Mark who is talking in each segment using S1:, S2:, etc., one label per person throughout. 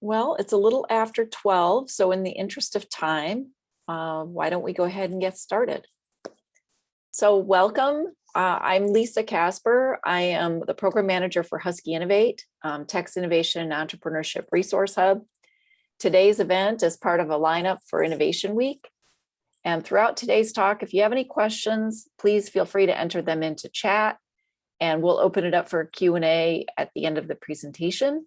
S1: Well, it's a little after 12, so in the interest of time, why don't we go ahead and get started? So welcome. I'm Lisa Casper. I am the program manager for Husky Innovate, Text Innovation and Entrepreneurship Resource Hub. Today's event is part of a lineup for Innovation Week. And throughout today's talk, if you have any questions, please feel free to enter them into chat, and we'll open it up for a Q&A at the end of the presentation.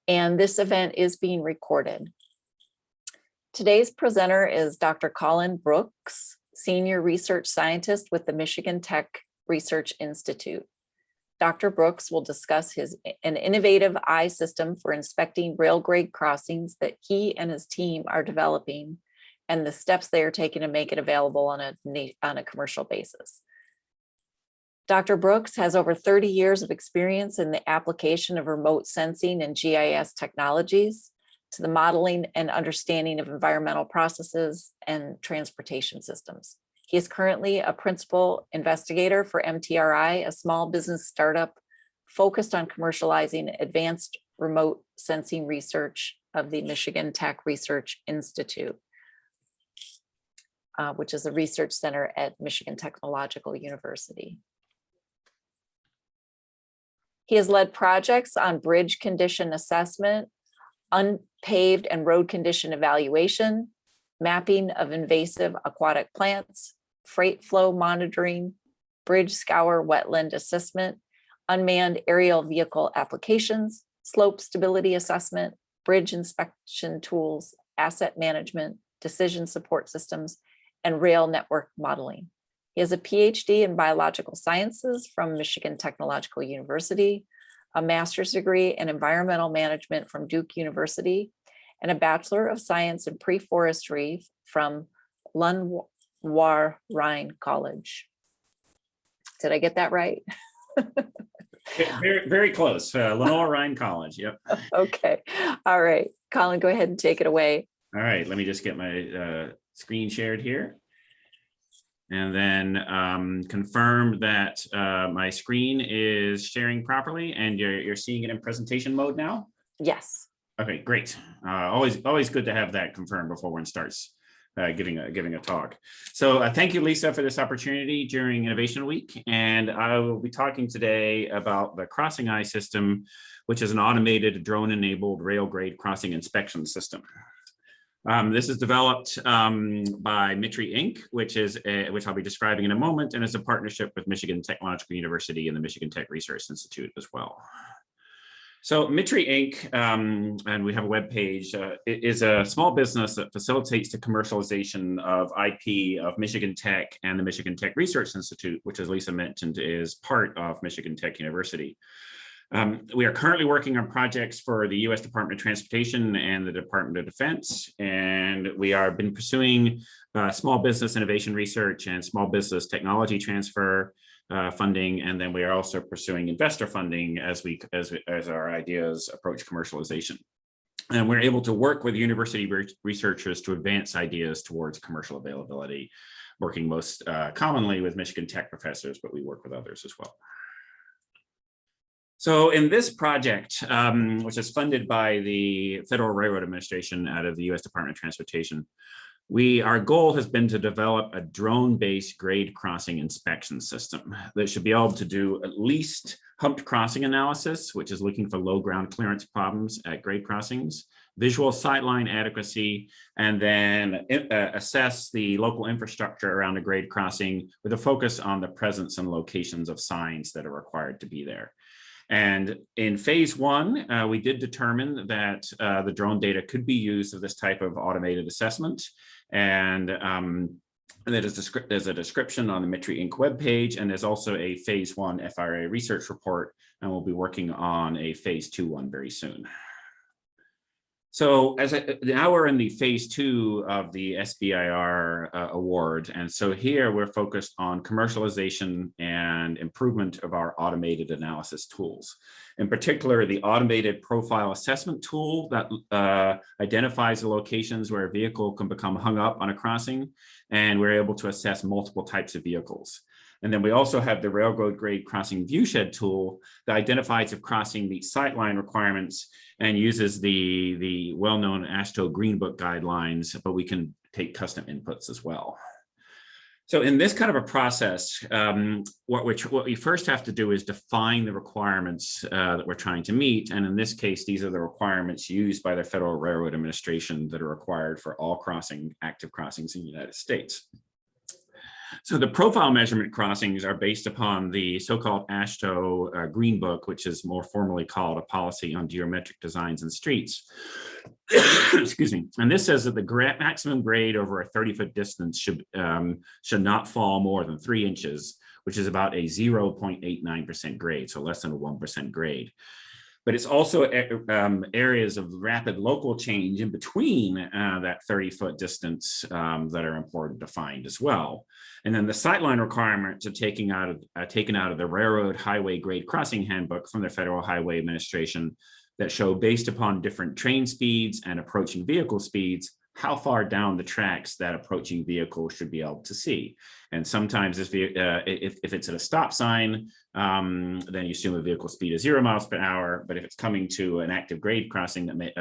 S1: And this event is being recorded. Today's presenter is Dr. Colin Brooks, Senior Research Scientist with the Michigan Tech Research Institute. Dr. Brooks will discuss an innovative eye system for inspecting railgrade crossings that he and his team are developing, and the steps they are taking to make it available on a commercial basis. Dr. Brooks has over 30 years of experience in the application of remote sensing and GIS technologies to the modeling and understanding of environmental processes and transportation systems. He is currently a principal investigator for MTRI, a small business startup focused on commercializing advanced remote sensing research of the Michigan Tech Research Institute, which is a research center at Michigan Technological University. He has led projects on bridge condition assessment, unpaved and road condition evaluation, mapping of invasive aquatic plants, freight flow monitoring, bridge scour wetland assessment, unmanned aerial vehicle applications, slope stability assessment, bridge inspection tools, asset management, decision support systems, and rail network modeling. He has a PhD in biological sciences from Michigan Technological University, a master's degree in environmental management from Duke University, and a Bachelor of Science in Pre-Forestry from Lenoir-Rhyne College. Did I get that right?
S2: Very, very close. Lenoir-Rhyne College. Yep.
S1: Okay. All right. Colin, go ahead and take it away.
S2: All right. Let me just get my screen shared here. And then confirm that my screen is sharing properly and you're seeing it in presentation mode now?
S1: Yes.
S2: Okay, great. Always good to have that confirmed before one starts giving a talk. So thank you, Lisa, for this opportunity during Innovation Week. And I will be talking today about the Crossing Eye system, which is an automated drone-enabled railgrade crossing inspection system. This is developed by MTRI Inc, which I'll be describing in a moment, and is a partnership with Michigan Technological University and the Michigan Tech Research Institute as well. So MTRI Inc, and we have a web page, is a small business that facilitates the commercialization of IP of Michigan Tech and the Michigan Tech Research Institute, which, as Lisa mentioned, is part of Michigan Tech University. We are currently working on projects for the U.S. Department of Transportation and the Department of Defense, and we are been pursuing small business innovation research and small business technology transfer funding, and then we are also pursuing investor funding as our ideas approach commercialization. And we're able to work with university researchers to advance ideas towards commercial availability, working most commonly with Michigan Tech professors, but we work with others as well. So in this project, which is funded by the Federal Railroad Administration out of the U.S. Department of Transportation, our goal has been to develop a drone-based grade crossing inspection system that should be able to do at least humped crossing analysis, which is looking for low ground clearance problems at grade crossings, visual sightline adequacy, and then assess the local infrastructure around a grade crossing with a focus on the presence and locations of signs that are required to be there. And in phase one, we did determine that the drone data could be used for this type of automated assessment. And there's a description on the MTRI Inc webpage, and there's also a phase one FRA research report, and we'll be working on a phase two one very soon. So now we're in the phase two of the SBIR award. And so here we're focused on commercialization and improvement of our automated analysis tools. In particular, the automated profile assessment tool that identifies the locations where a vehicle can become hung up on a crossing, and we're able to assess multiple types of vehicles. And then we also have the railroad grade crossing viewshed tool that identifies if crossing meets sightline requirements and uses the well-known AASHTO Green Book guidelines, but we can take custom inputs as well. So in this kind of a process, what we first have to do is define the requirements that we're trying to meet. And in this case, these are the requirements used by the Federal Railroad Administration that are required for all active crossings in the United States. So the profile measurement crossings are based upon the so-called AASHTO Green Book, which is more formally called a policy on geometric designs in streets. Excuse me. And this says that the maximum grade over a 30-foot distance should not fall more than 3 inches, which is about a 0.89% grade, so less than a 1% grade. But it's also areas of rapid local change in between that 30-foot distance that are important to find as well. And then the sightline requirements are taken out of the Railroad Highway Grade Crossing Handbook from the Federal Highway Administration that show, based upon different train speeds and approaching vehicle speeds, how far down the tracks that approaching vehicle should be able to see. And sometimes if it's at a stop sign, then you assume a vehicle speed is 0 miles per hour. But if it's coming to an active grade crossing that may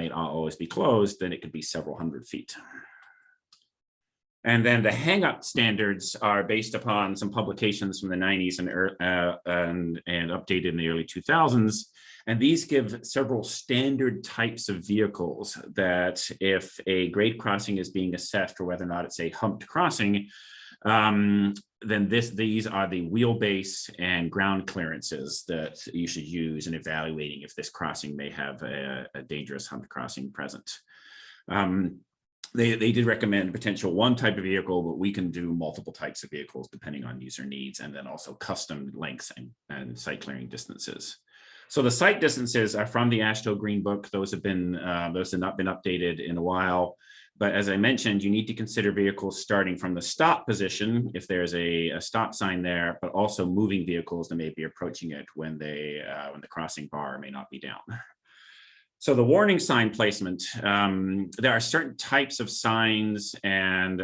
S2: not always be closed, then it could be several hundred feet. And then the hang-up standards are based upon some publications from the 90s and updated in the early 2000s. And these give several standard types of vehicles that if a grade crossing is being assessed for whether or not it's a humped crossing, then these are the wheelbase and ground clearances that you should use in evaluating if this crossing may have a dangerous humped crossing present. They did recommend potential one type of vehicle, but we can do multiple types of vehicles depending on user needs, and then also custom lengths and sight clearing distances. So the sight distances are from the AASHTO Green Book. Those have not been updated in a while. But as I mentioned, you need to consider vehicles starting from the stop position if there's a stop sign there, but also moving vehicles that may be approaching it when the crossing bar may not be down. So the warning sign placement, there are certain types of signs and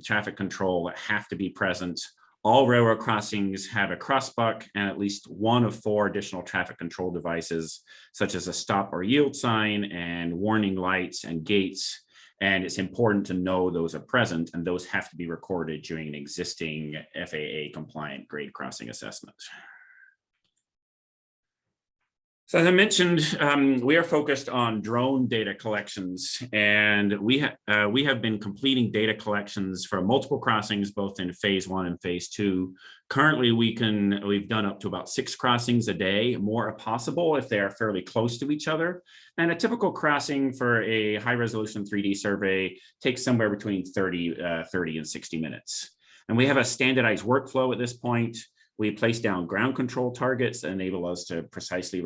S2: traffic control that have to be present. All railroad crossings have a crossbuck and at least one of 4 additional traffic control devices, such as a stop or yield sign and warning lights and gates. And it's important to know those are present, and those have to be recorded during an existing FAA compliant grade crossing assessment. So as I mentioned, we are focused on drone data collections, and we have been completing data collections for multiple crossings, both in phase 1 and phase 2. Currently, we've done up to about 6 crossings a day. More are possible if they are fairly close to each other. And a typical crossing for a high-resolution 3D survey takes somewhere between 30 and 60 minutes. And we have a standardized workflow at this point. We place down ground control targets that enable us to precisely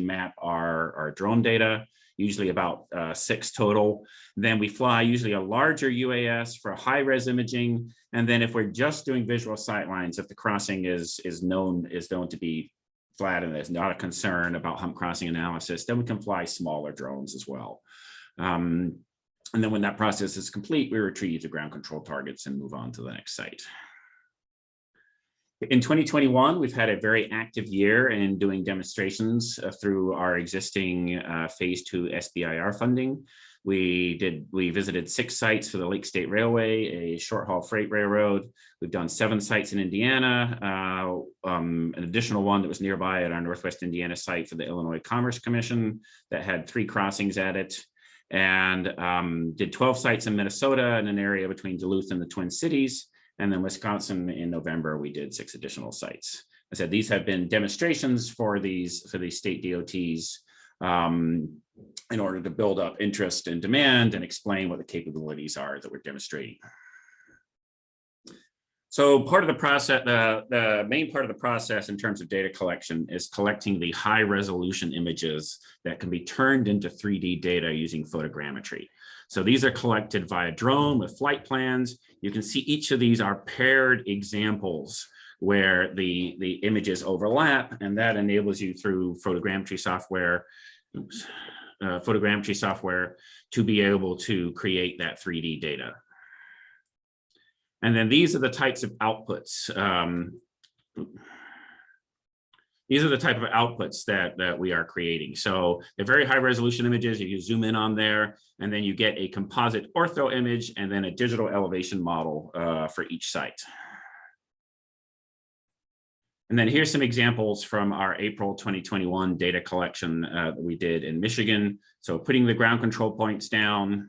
S2: map our drone data, usually about 6 total. Then we fly usually a larger UAS for high-res imaging. And then if we're just doing visual sightlines, if the crossing is known to be flat and there's not a concern about hump crossing analysis, then we can fly smaller drones as well. And then when that process is complete, we retrieve the ground control targets and move on to the next site. In 2021, we've had a very active year in doing demonstrations through our existing phase 2 SBIR funding. We visited 6 sites for the Lake State Railway, a short haul freight railroad. We've done 7 sites in Indiana, an additional one that was nearby at our Northwest Indiana site for the Illinois Commerce Commission that had 3 crossings at it, and did 12 sites in Minnesota in an area between Duluth and the Twin Cities. And then Wisconsin in November, we did 6 additional sites. I said these have been demonstrations for these state DOTs in order to build up interest and demand and explain what the capabilities are that we're demonstrating. So part of the process, the main part of the process in terms of data collection is collecting the high resolution images that can be turned into 3D data using photogrammetry. So these are collected via drone with flight plans. You can see each of these are paired examples where the images overlap, and that enables you through photogrammetry software to be able to create that 3D data. And then these are the types of outputs. These are the type of outputs that we are creating. So they're very high resolution images. If you zoom in on there, and then you get a composite ortho image and then a digital elevation model for each site. And then here's some examples from our April 2021 data collection that we did in Michigan. So putting the ground control points down,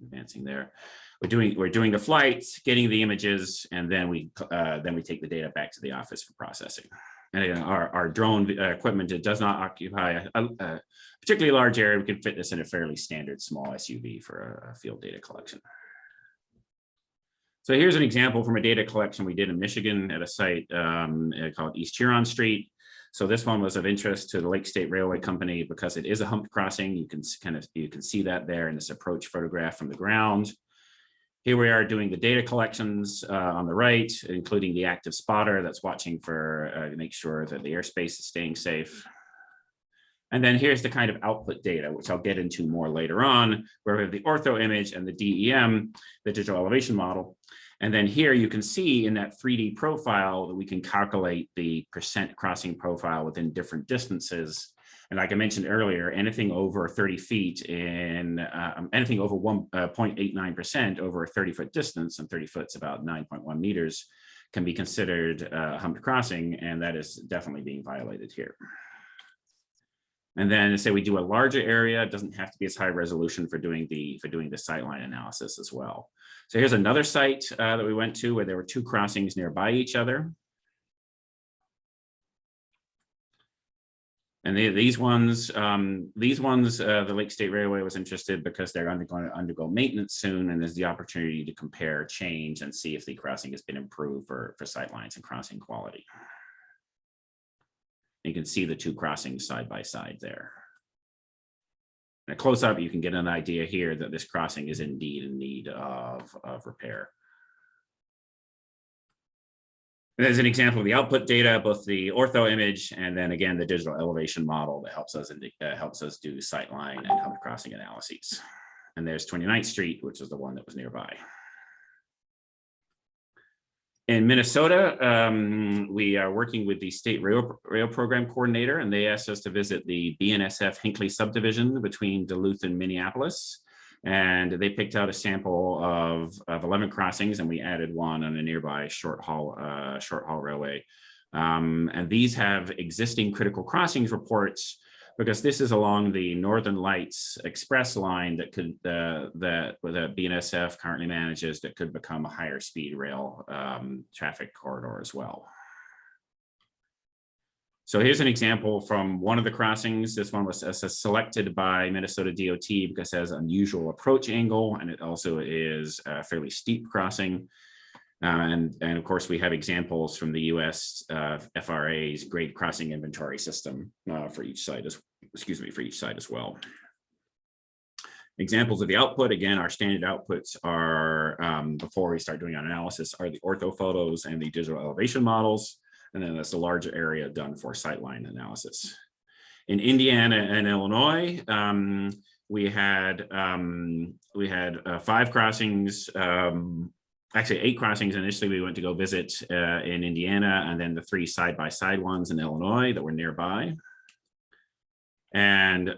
S2: advancing there. We're doing the flights, getting the images, and then we take the data back to the office for processing. And again, our drone equipment, it does not occupy a particularly large area. We can fit this in a fairly standard small SUV for a field data collection. So here's an example from a data collection we did in Michigan at a site called East Huron Street. So this one was of interest to the Lake State Railway Company because it is a humped crossing. You can see that there in this approach photograph from the ground. Here we are doing the data collections on the right, including the active spotter that's watching for to make sure that the airspace is staying safe. And then here's the kind of output data, which I'll get into more later on, where we have the ortho image and the DEM, the digital elevation model. And then here you can see in that 3D profile that we can calculate the percent crossing profile within different distances. And like I mentioned earlier, anything over 30 feet in anything over 1.89% over a 30-foot distance, and 30 foot's about 9.1 meters, can be considered a humped crossing, and that is definitely being violated here. And then say we do a larger area, it doesn't have to be as high resolution for doing the sightline analysis as well. So here's another site that we went to where there were two crossings nearby each other. And these ones, the Lake State Railway was interested because they're going to undergo maintenance soon, and there's the opportunity to compare change and see if the crossing has been improved for sightlines and crossing quality. You can see the two crossings side by side there. In a close-up, you can get an idea here that this crossing is indeed in need of repair. And as an example of the output data, both the ortho image and then again the digital elevation model that helps us do sightline and humped crossing analyses. And there's 29th Street, which is the one that was nearby. In Minnesota, we are working with the State Rail Program Coordinator, and they asked us to visit the BNSF Hinckley subdivision between Duluth and Minneapolis. And they picked out a sample of 11 crossings, and we added one on a nearby short haul railway. And these have existing critical crossings reports, because this is along the Northern Lights Express line that could that BNSF currently manages, that could become a higher speed rail traffic corridor as well. So here's an example from one of the crossings. This one was selected by Minnesota DOT because it has unusual approach angle, and it also is a fairly steep crossing. And of course, we have examples from the US FRA's grade crossing inventory system for each site as well. Examples of the output, again, our standard outputs are, before we start doing our analysis, are the ortho photos and the digital elevation models. And then that's a larger area done for sightline analysis. In Indiana and Illinois, we had 5 crossings, actually 8 crossings. Initially, we went to go visit in Indiana, and then the 3 side-by-side ones in Illinois that were nearby. And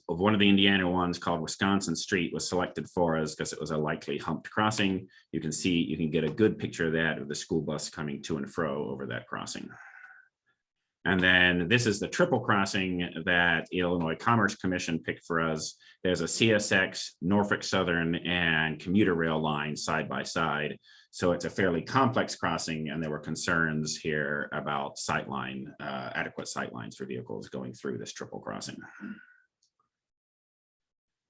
S2: one of the Indiana ones, called Wisconsin Street, was selected for us because it was a likely humped crossing. You can get a good picture of that, of the school bus coming to and fro over that crossing. And then this is the triple crossing that Illinois Commerce Commission picked for us. There's a CSX, Norfolk Southern, and commuter rail line side by side. So it's a fairly complex crossing, and there were concerns here about sightline, adequate sightlines for vehicles going through this triple crossing.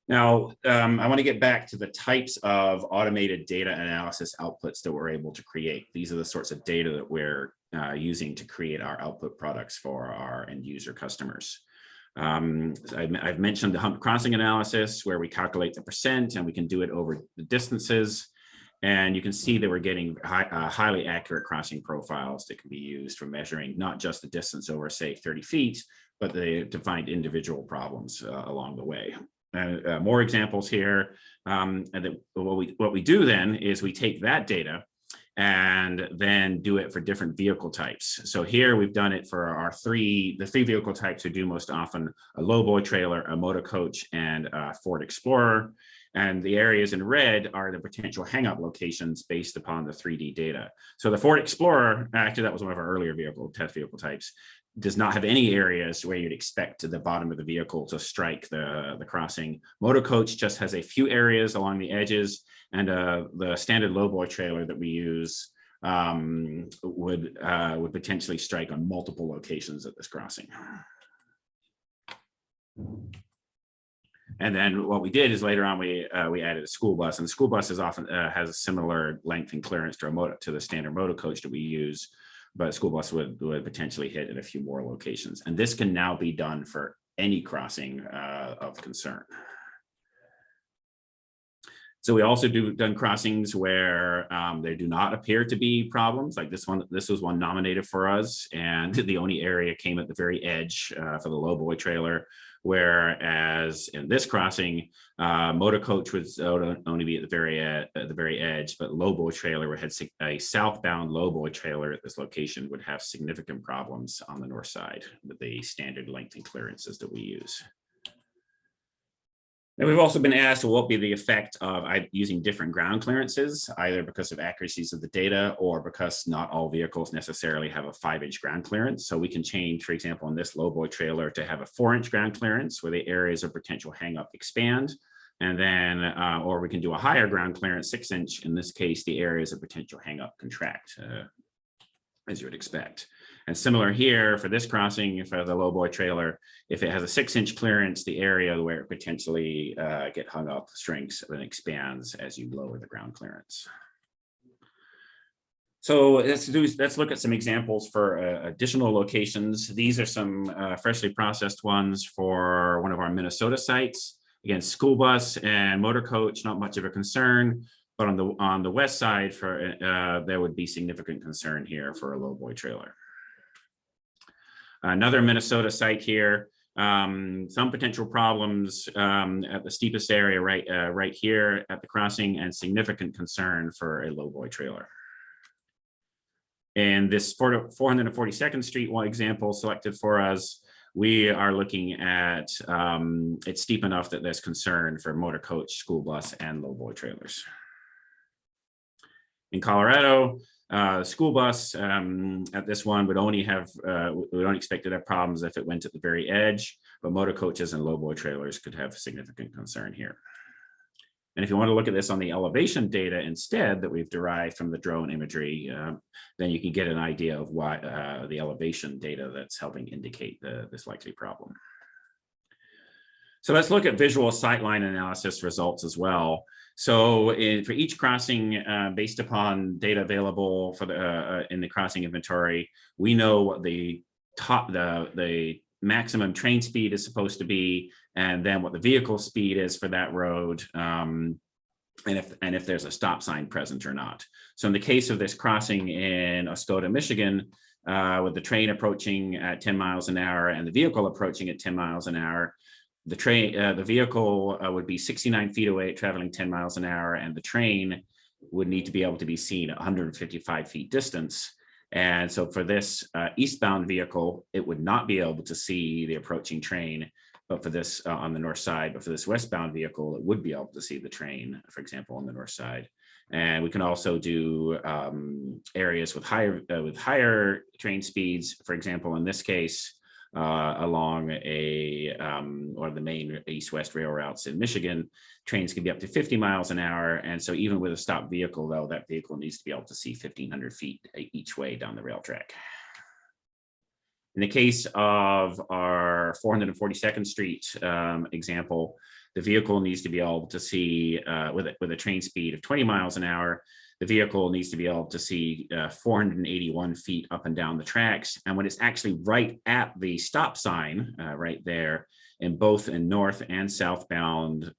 S2: Now, I want to get back to the types of automated data analysis outputs that we're able to create. These are the sorts of data that we're using to create our output products for our end user customers. I've mentioned the humped crossing analysis, where we calculate the percent and we can do it over the distances. And you can see that we're getting highly accurate crossing profiles that can be used for measuring not just the distance over, say, 30 feet, but to find individual problems along the way. more examples here. And what we do then is we take that data and then do it for different vehicle types. So here we've done it for the three vehicle types we do most often: a lowboy trailer, a motor coach, and a Ford Explorer. And the areas in red are the potential hang-up locations based upon the 3D data. So the Ford Explorer, actually that was one of our earlier test vehicle types, does not have any areas where you'd expect the bottom of the vehicle to strike the crossing. Motor coach just has a few areas along the edges, and the standard lowboy trailer that we use would potentially strike on multiple locations at this crossing. And then what we did is later on we added a school bus, and the school bus is often has a similar length and clearance to the standard motor coach that we use, but a school bus would potentially hit at a few more locations. And this can now be done for any crossing of concern. So we also done crossings where there do not appear to be problems, like this one. This was one nominated for us, and the only area came at the very edge for the lowboy trailer. Whereas in this crossing, motor coach would only be at the very edge, but lowboy trailer, we had a southbound lowboy trailer at this location, would have significant problems on the north side with the standard length and clearances that we use. And we've also been asked, well, what will be the effect of using different ground clearances, either because of accuracies of the data or because not all vehicles necessarily have a 5-inch ground clearance. So we can change, for example, in this lowboy trailer to have a 4-inch ground clearance where the areas of potential hang-up expand. And then, or we can do a higher ground clearance, 6-inch. In this case, the areas of potential hang-up contract, as you would expect. And similar here for this crossing, for the lowboy trailer, if it has a 6-inch clearance, the area where it potentially get hung up shrinks and expands as you lower the ground clearance. So let's look at some examples for additional locations. These are some freshly processed ones for one of our Minnesota sites. Again, school bus and motor coach, not much of a concern. But on the west side, there would be significant concern here for a lowboy trailer. Another Minnesota site here, some potential problems at the steepest area right here at the crossing, and significant concern for a lowboy trailer. And this 442nd Street one example selected for us, we are looking at it's steep enough that there's concern for motor coach, school bus, and lowboy trailers. In Colorado, school bus at this one would only have, we don't expect to have problems if it went at the very edge, but motor coaches and lowboy trailers could have significant concern here. And if you want to look at this on the elevation data instead that we've derived from the drone imagery, then you can get an idea of why the elevation data that's helping indicate this likely problem. So let's look at visual sightline analysis results as well. So for each crossing, based upon data available for in the crossing inventory, we know what the maximum train speed is supposed to be, and then what the vehicle speed is for that road, and if there's a stop sign present or not. So in the case of this crossing in Oscoda, Michigan, with the train approaching at 10 miles an hour and the vehicle approaching at 10 miles an hour, the vehicle would be 69 feet away traveling 10 miles an hour, and the train would need to be able to be seen at 155 feet distance. And so for this eastbound vehicle, it would not be able to see the approaching train, but for this on the north side, but for this westbound vehicle, it would be able to see the train, for example, on the north side. And we can also do areas with higher train speeds, for example, in this case, along one of the main east-west rail routes in Michigan, trains can be up to 50 miles an hour. And so even with a stopped vehicle, though, that vehicle needs to be able to see 1,500 feet each way down the rail track. In the case of our 442nd Street example, the vehicle needs to be able to see, with a train speed of 20 miles an hour, the vehicle needs to be able to see 481 feet up and down the tracks. And when it's actually right at the stop sign, right there, in both in north and southbound,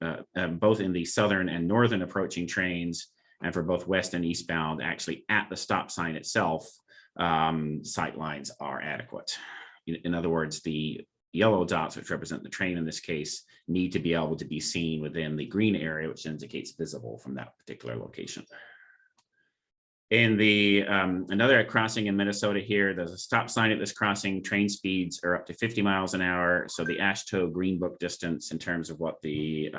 S2: both in the southern and northern approaching trains, and for both west and eastbound, actually at the stop sign itself, sight lines are adequate. In other words, the yellow dots, which represent the train in this case, need to be able to be seen within the green area, which indicates visible from that particular location. In the another crossing in Minnesota here, there's a stop sign at this crossing. Train speeds are up to 50 miles an hour. So the AASHTO green book distance in terms of what the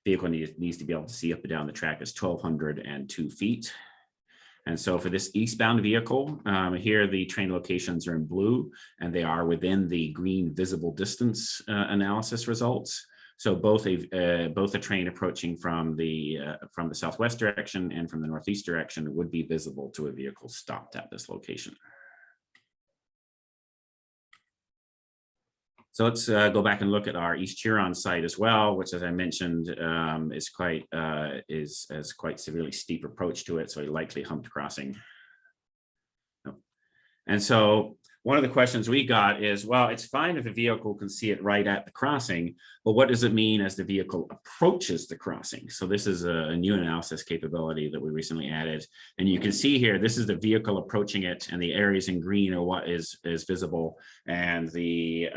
S2: vehicle needs to be able to see up and down the track is 1,202 feet. And so for this eastbound vehicle, here the train locations are in blue, and they are within the green visible distance analysis results. So both a train approaching from the southwest direction and from the northeast direction would be visible to a vehicle stopped at this location. So let's go back and look at our East Huron site as well, which, as I mentioned, has quite severely steep approach to it, so a likely humped crossing. And so one of the questions we got is, well, it's fine if a vehicle can see it right at the crossing, but what does it mean as the vehicle approaches the crossing? So this is a new analysis capability that we recently added. And you can see here, this is the vehicle approaching it, and the areas in green are what is visible. And the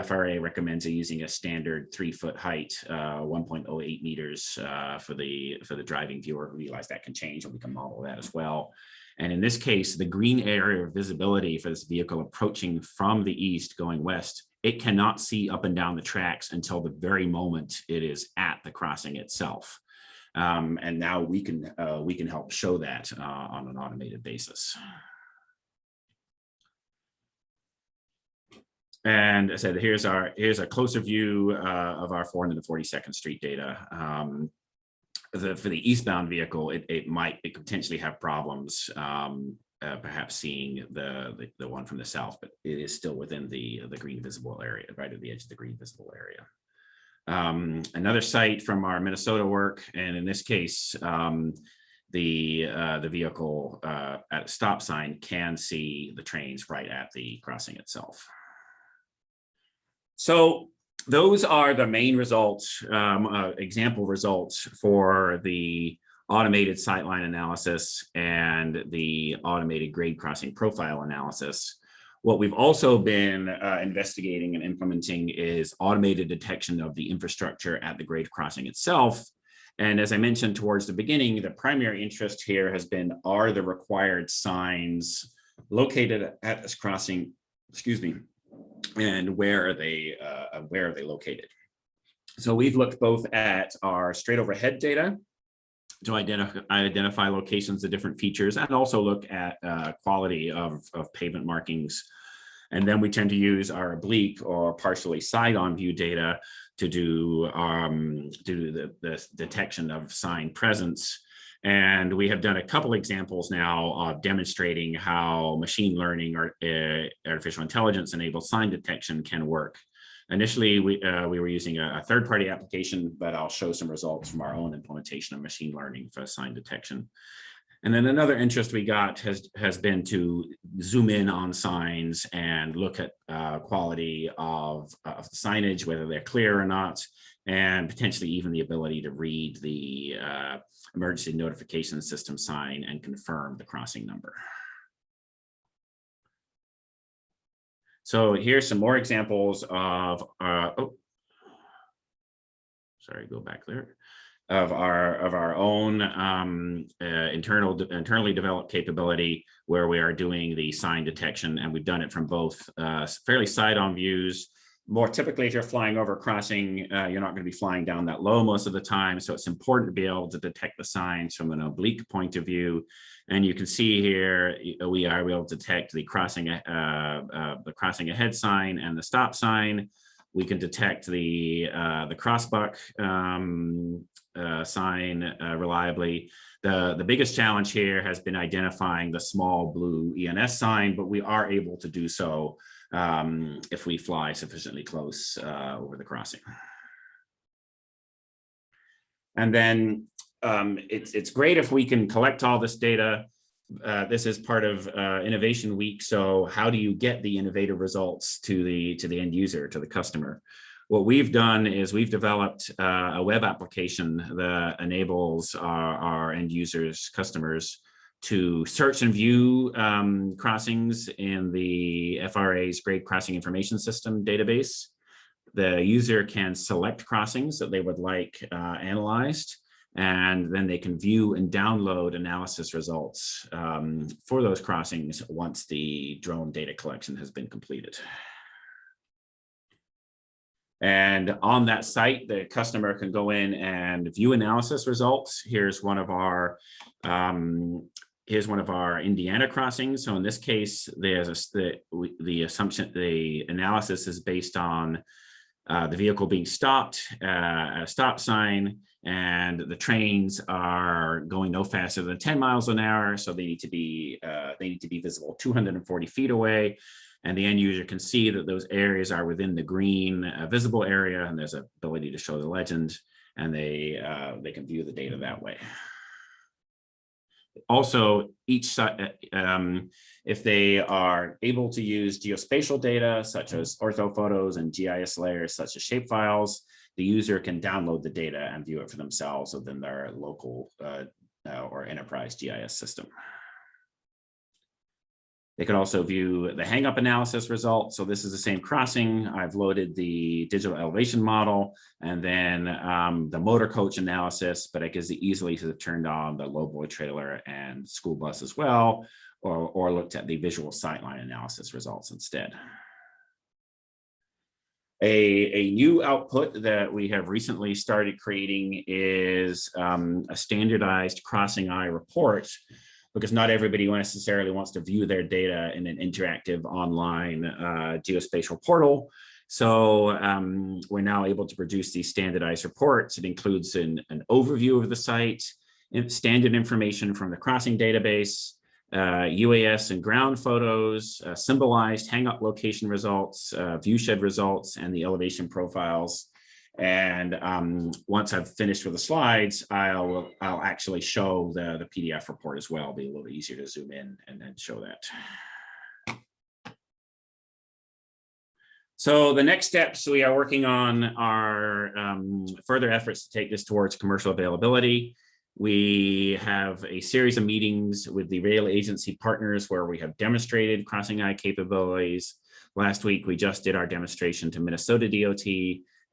S2: FRA recommends using a standard 3-foot height, 1.08 meters for the driving viewer. We realize that can change, and we can model that as well. And in this case, the green area of visibility for this vehicle approaching from the east going west, it cannot see up and down the tracks until the very moment it is at the crossing itself. And now we can help show that on an automated basis. And I said, here's a closer view of our 442nd Street data. For the eastbound vehicle, it could potentially have problems, perhaps seeing the one from the south, but it is still within the green visible area, right at the edge of the green visible area. Another site from our Minnesota work, and in this case, the vehicle at a stop sign can see the trains right at the crossing itself. So those are the main results, example results for the automated sightline analysis and the automated grade crossing profile analysis. What we've also been investigating and implementing is automated detection of the infrastructure at the grade crossing itself. And as I mentioned towards the beginning, the primary interest here has been, are the required signs located at this crossing, and where are they located? So we've looked both at our straight overhead data to identify locations of different features, and also look at quality of pavement markings. And then we tend to use our oblique or partially side-on view data to do the detection of sign presence. And we have done a couple examples now of demonstrating how machine learning or artificial intelligence enabled sign detection can work. Initially, we were using a third-party application, but I'll show some results from our own implementation of machine learning for sign detection. And then another interest we got has been to zoom in on signs and look at quality of the signage, whether they're clear or not, and potentially even the ability to read the emergency notification system sign and confirm the crossing number. So here's some more examples of go back there, of our own internally developed capability where we are doing the sign detection, and we've done it from both fairly side-on views. More typically, if you're flying over a crossing, you're not going to be flying down that low most of the time. So it's important to be able to detect the signs from an oblique point of view. And you can see here, we are able to detect the crossing ahead sign and the stop sign. We can detect the crossbuck sign reliably. The biggest challenge here has been identifying the small blue ENS sign, but we are able to do so if we fly sufficiently close over the crossing. And then it's great if we can collect all this data. This is part of Innovation Week. So how do you get the innovative results to the end user, to the customer? What we've done is we've developed a web application that enables our end users, customers, to search and view crossings in the FRA's grade crossing information system database. The user can select crossings that they would like analyzed, and then they can view and download analysis results for those crossings once the drone data collection has been completed. And on that site, the customer can go in and view analysis results. Here's one of our Indiana crossings. So in this case, there's the assumption, the analysis is based on the vehicle being stopped at a stop sign, and the trains are going no faster than 10 miles an hour. So they need to be visible 240 feet away. And the end user can see that those areas are within the green visible area, and there's an ability to show the legend, and they can view the data that way. Also, each if they are able to use geospatial data such as orthophotos and GIS layers such as shapefiles, the user can download the data and view it for themselves within their local or enterprise GIS system. They can also view the hang-up analysis results. So this is the same crossing. I've loaded the digital elevation model and then the motor coach analysis, but I can easily have turned on the lowboy trailer and school bus as well, or looked at the visual sightline analysis results instead. A new output that we have recently started creating is a standardized crossing eye report, because not everybody necessarily wants to view their data in an interactive online geospatial portal. So we're now able to produce these standardized reports. It includes an overview of the site, standard information from the crossing database, UAS and ground photos, symbolized hang-up location results, viewshed results, and the elevation profiles. And once I've finished with the slides, I'll actually show the PDF report as well. It'll be a little easier to zoom in and then show that. So the next steps we are working on are further efforts to take this towards commercial availability. We have a series of meetings with the rail agency partners where we have demonstrated crossing eye capabilities. Last week, we just did our demonstration to Minnesota DOT.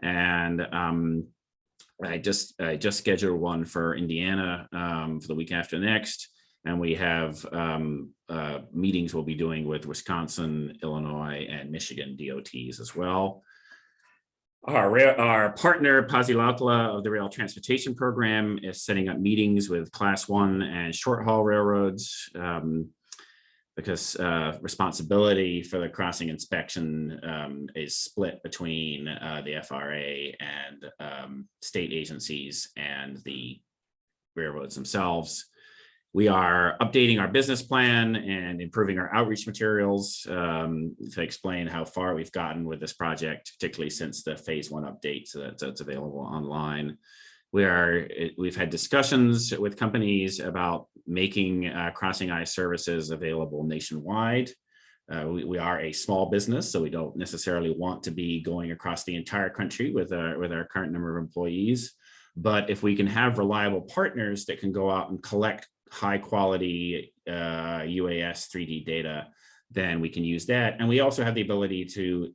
S2: And I just scheduled one for Indiana for the week after next. And we have meetings we'll be doing with Wisconsin, Illinois, and Michigan DOTs as well. Our partner, Pasilautla of the Rail Transportation Program, is setting up meetings with Class 1 and short haul railroads, because responsibility for the crossing inspection is split between the FRA and state agencies and the railroads themselves. We are updating our business plan and improving our outreach materials to explain how far we've gotten with this project, particularly since the phase 1 update that's available online. We've had discussions with companies about making crossing eye services available nationwide. We are a small business, so we don't necessarily want to be going across the entire country with our current number of employees. But if we can have reliable partners that can go out and collect high quality UAS 3D data, then we can use that. And we also have the ability to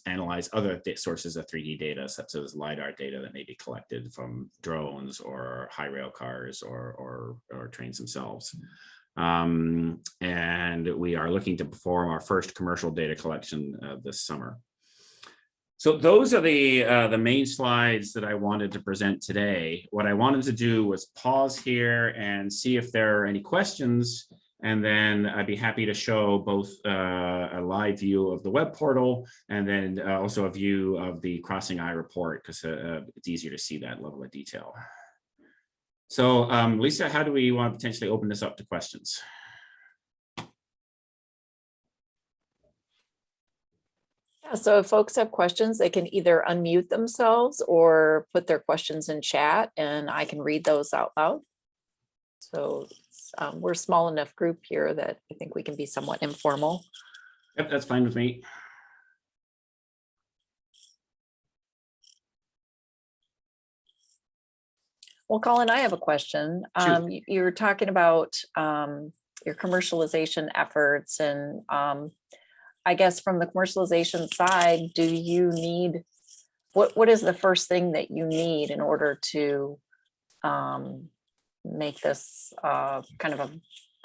S2: analyze other sources of 3D data, such as LiDAR data that may be collected from drones or high rail cars or trains themselves. And we are looking to perform our first commercial data collection this summer. So those are the main slides that I wanted to present today. What I wanted to do was pause here and see if there are any questions, and then I'd be happy to show both a live view of the web portal and then also a view of the crossing eye report, because it's easier to see that level of detail. So Lisa, how do we want to potentially open this up to questions?
S1: So if folks have questions, they can either unmute themselves or put their questions in chat, and I can read those out loud. So we're a small enough group here that I think we can be somewhat informal.
S2: Yep, that's fine with me.
S1: Well, Colin, I have a question.
S2: Shoot.
S1: You were talking about your commercialization efforts, and I guess from the commercialization side, do you need, what is the first thing that you need in order to make this kind of a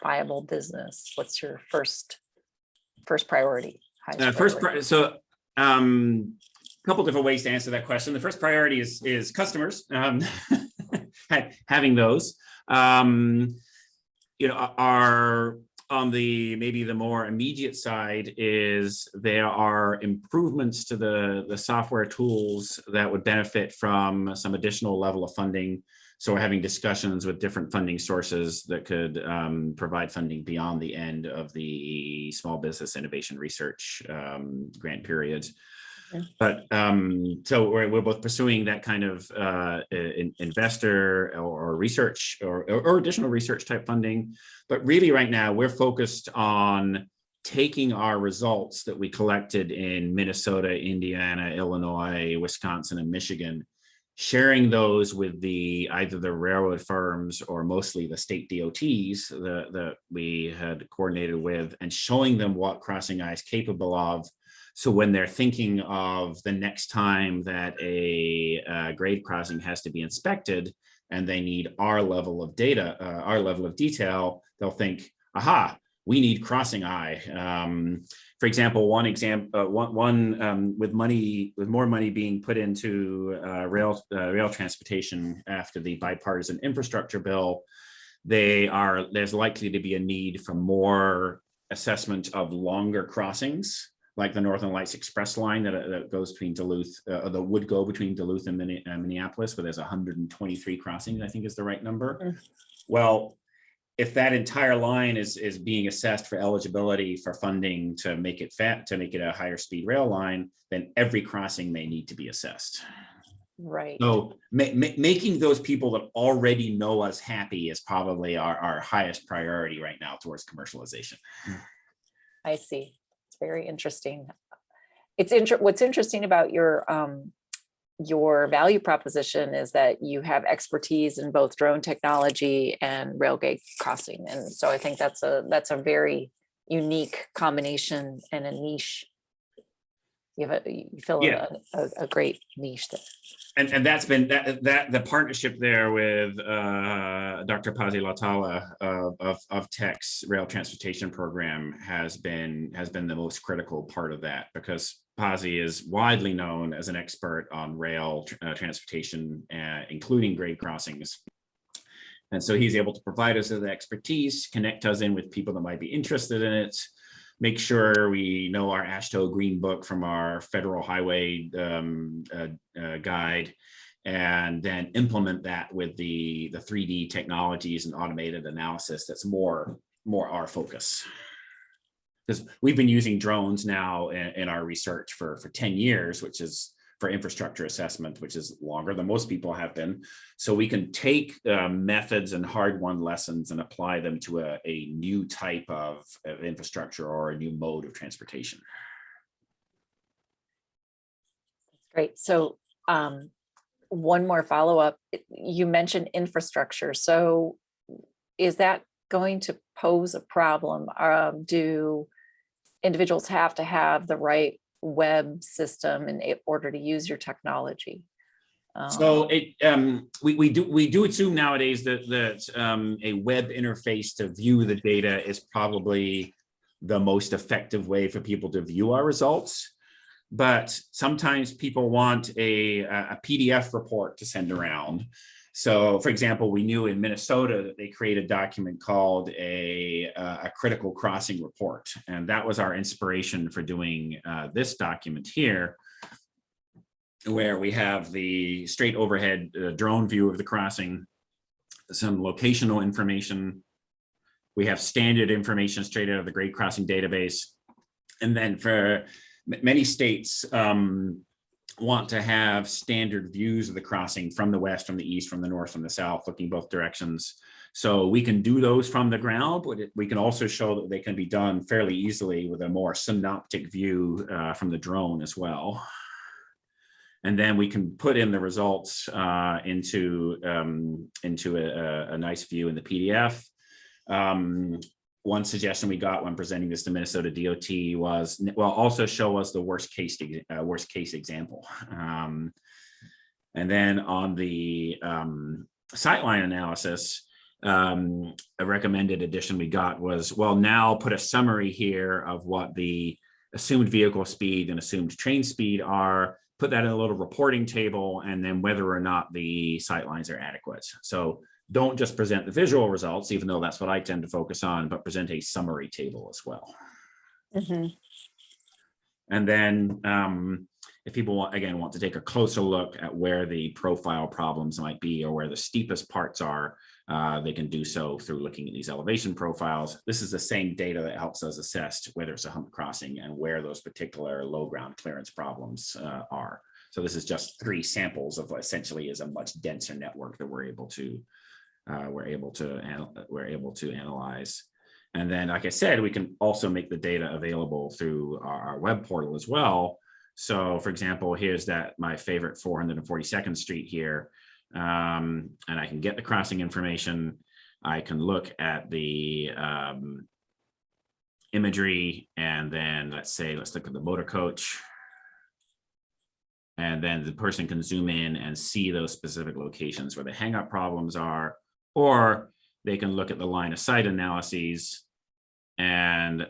S1: viable business? What's your first priority? highest priority?
S2: So couple different ways to answer that question. The first priority is customers, having those. Are on the maybe the more immediate side is there are improvements to the software tools that would benefit from some additional level of funding. So we're having discussions with different funding sources that could provide funding beyond the end of the Small Business Innovation Research grant period. But so we're both pursuing that kind of investor or research or additional research type funding. But really right now we're focused on taking our results that we collected in Minnesota, Indiana, Illinois, Wisconsin, and Michigan, sharing those with either the railroad firms or mostly the state DOTs that we had coordinated with, and showing them what Crossing I is capable of. So when they're thinking of the next time that a grade crossing has to be inspected and they need our level of data, our level of detail, they'll think, aha, we need Crossing I. For example, one with more money being put into rail transportation after the bipartisan infrastructure bill, there's likely to be a need for more assessment of longer crossings, like the Northern Lights Express line that goes between Duluth, that would go between Duluth and Minneapolis, where there's 123 crossings, I think is the right number. Well, if that entire line is being assessed for eligibility for funding to make it a higher speed rail line, then every crossing may need to be assessed.
S1: Right.
S2: So making those people that already know us happy is probably our highest priority right now towards commercialization.
S1: I see. It's very interesting. What's interesting about your value proposition is that you have expertise in both drone technology and railgate crossing, and so I think that's a very unique combination and a niche. You fill a great niche there.
S2: And that's been that the partnership there with Dr. Pasi Latala of Tech's rail transportation program has been the most critical part of that, because Pasi is widely known as an expert on rail transportation, including grade crossings. And so he's able to provide us with expertise, connect us in with people that might be interested in it, make sure we know our AASHTO Green Book from our federal highway guide, and then implement that with the 3D technologies and automated analysis that's more our focus. Because we've been using drones now in our research for 10 years, which is for infrastructure assessment, which is longer than most people have been. So we can take methods and hard-won lessons and apply them to a new type of infrastructure or a new mode of transportation.
S1: Great. So one more follow-up. You mentioned infrastructure. So is that going to pose a problem? Do individuals have to have the right web system in order to use your technology?
S2: So we do assume nowadays that a web interface to view the data is probably the most effective way for people to view our results. But sometimes people want a PDF report to send around. So, for example, we knew in Minnesota that they created a document called a critical crossing report. And that was our inspiration for doing this document here, where we have the straight overhead drone view of the crossing, some locational information. We have standard information straight out of the grade crossing database. And then for many states, want to have standard views of the crossing from the west, from the east, from the north, from the south, looking both directions. So we can do those from the ground, but we can also show that they can be done fairly easily with a more synoptic view from the drone as well. And then we can put in the results into a nice view in the PDF. One suggestion we got when presenting this to Minnesota DOT was, well, also show us the worst case example. And then on the sightline analysis, a recommended addition we got was, well, now put a summary here of what the assumed vehicle speed and assumed train speed are, put that in a little reporting table, and then whether or not the sightlines are adequate. So don't just present the visual results, even though that's what I tend to focus on, but present a summary table as well.
S1: Mm-hmm.
S2: And then if people want to take a closer look at where the profile problems might be or where the steepest parts are, they can do so through looking at these elevation profiles. This is the same data that helps us assess whether it's a hump crossing and where those particular low ground clearance problems are. So this is just 3 samples of what essentially is a much denser network that we're able to analyze. And then, like I said, we can also make the data available through our web portal as well. So, for example, here's my favorite 442nd Street here. And I can get the crossing information. I can look at the imagery, and then let's look at the motor coach. And then the person can zoom in and see those specific locations where the hang-up problems are, or they can look at the line of sight analyses and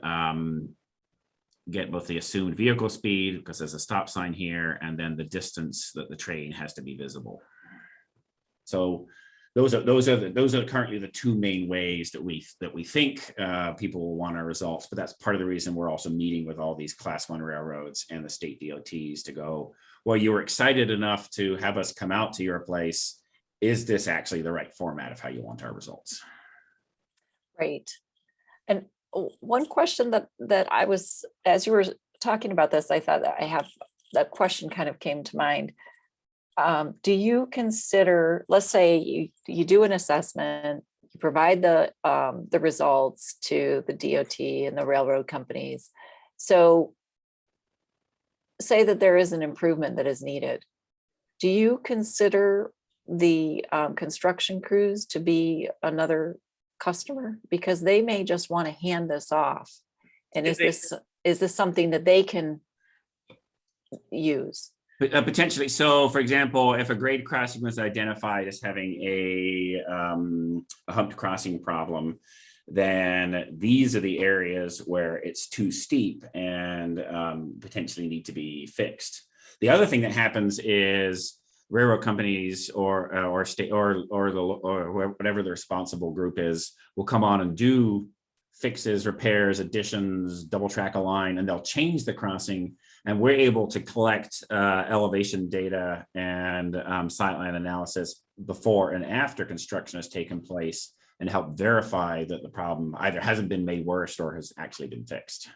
S2: get both the assumed vehicle speed, because there's a stop sign here, and then the distance that the train has to be visible. So those are currently the 2 main ways that we think people will want our results. But that's part of the reason we're also meeting with all these Class 1 railroads and the state DOTs to go, well, you were excited enough to have us come out to your place. Is this actually the right format of how you want our results?
S1: Right. And one question that I was, as you were talking about this, I thought that that question kind of came to mind. Do you consider, let's say you do an assessment, you provide the results to the DOT and the railroad companies. So say that there is an improvement that is needed. Do you consider the construction crews to be another customer? Because they may just want to hand this off. And is this something that they can use?
S2: Potentially. So, for example, if a grade crossing was identified as having a humped crossing problem, then these are the areas where it's too steep and potentially need to be fixed. The other thing that happens is railroad companies or state or whatever the responsible group is will come on and do fixes, repairs, additions, double track a line, and they'll change the crossing. And we're able to collect elevation data and sightline analysis before and after construction has taken place and help verify that the problem either hasn't been made worse or has actually been fixed.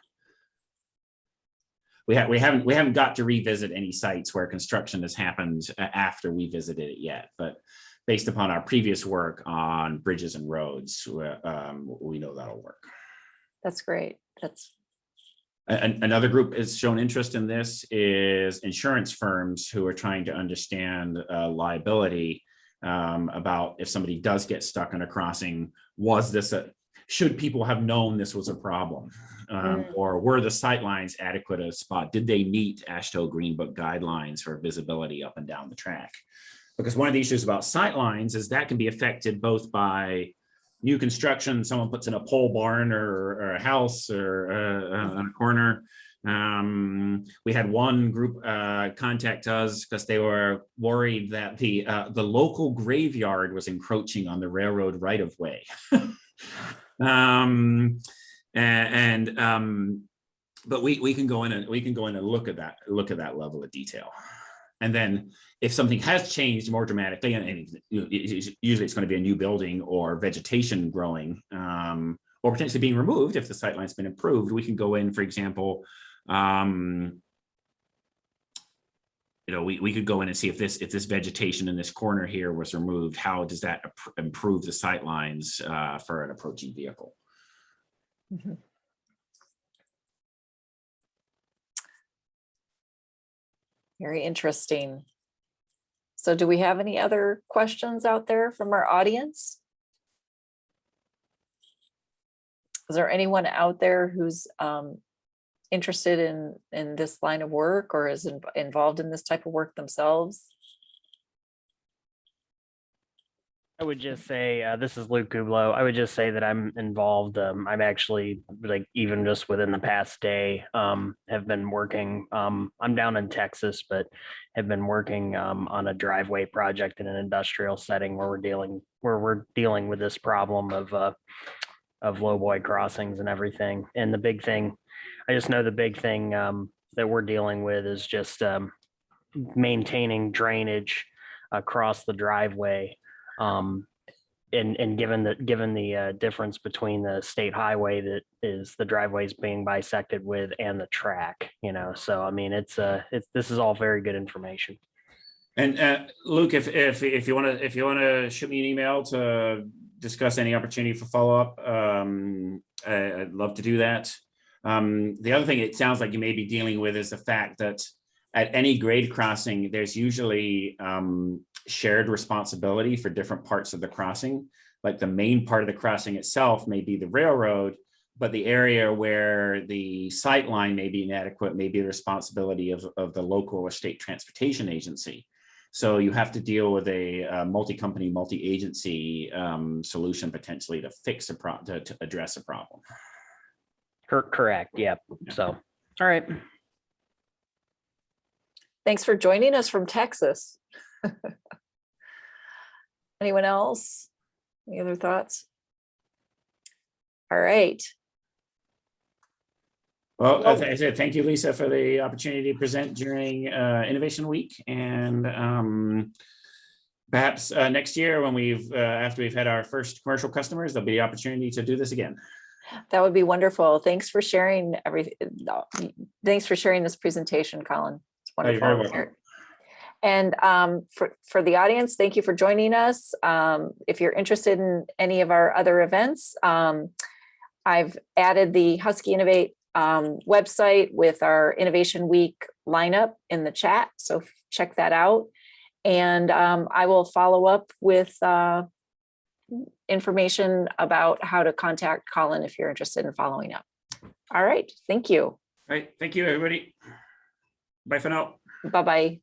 S2: We haven't got to revisit any sites where construction has happened after we visited it yet, but based upon our previous work on bridges and roads, we know that'll work.
S1: That's great.
S2: Another group has shown interest in this is insurance firms who are trying to understand liability about if somebody does get stuck on a crossing, should people have known this was a problem? Or were the sightlines adequate at a spot? Did they meet AASHTO Green Book guidelines for visibility up and down the track? Because one of the issues about sightlines is that can be affected both by new construction, someone puts in a pole barn or a house or on a corner. We had one group contact us because they were worried that the local graveyard was encroaching on the railroad right of way. But we can go in and look at that level of detail. And then if something has changed more dramatically, and usually it's going to be a new building or vegetation growing, or potentially being removed if the sightline's been improved, we can go in, for example, we could go in and see if this vegetation in this corner here was removed, how does that improve the sightlines for an approaching vehicle?
S1: Very interesting. So do we have any other questions out there from our audience? Is there anyone out there who's interested in this line of work or is involved in this type of work themselves?
S3: I would just say, this is Luke Kublo. I would just say that I'm involved. I'm actually, like, even just within the past day, have been working. I'm down in Texas, but have been working on a driveway project in an industrial setting where we're dealing with this problem of lowboy crossings and everything. And the big thing, I just know the big thing that we're dealing with is just maintaining drainage across the driveway. And given the difference between the state highway that is the driveways being bisected with and the track, so I mean, this is all very good information.
S2: And Luke, if you want to shoot me an email to discuss any opportunity for follow-up, I'd love to do that. The other thing it sounds like you may be dealing with is the fact that at any grade crossing, there's usually shared responsibility for different parts of the crossing. Like the main part of the crossing itself may be the railroad, but the area where the sight line may be inadequate may be the responsibility of the local or state transportation agency. So you have to deal with a multi-company, multi-agency solution potentially to fix to address a problem.
S3: Correct. Yep. So, all right.
S1: Thanks for joining us from Texas. Anyone else? Any other thoughts? All right.
S2: Well, as I said, thank you, Lisa, for the opportunity to present during Innovation Week. And perhaps next year when after we've had our first commercial customers, there'll be the opportunity to do this again.
S1: That would be wonderful. Thanks for sharing everything. Thanks for sharing this presentation, Colin. It's wonderful.
S2: You're very welcome.
S1: And for the audience, thank you for joining us. If you're interested in any of our other events, I've added the Husky Innovate website with our Innovation Week lineup in the chat. So check that out. And I will follow up with information about how to contact Colin if you're interested in following up. All right. Thank you.
S2: All right. Thank you, everybody. Bye for now.
S1: Bye-bye.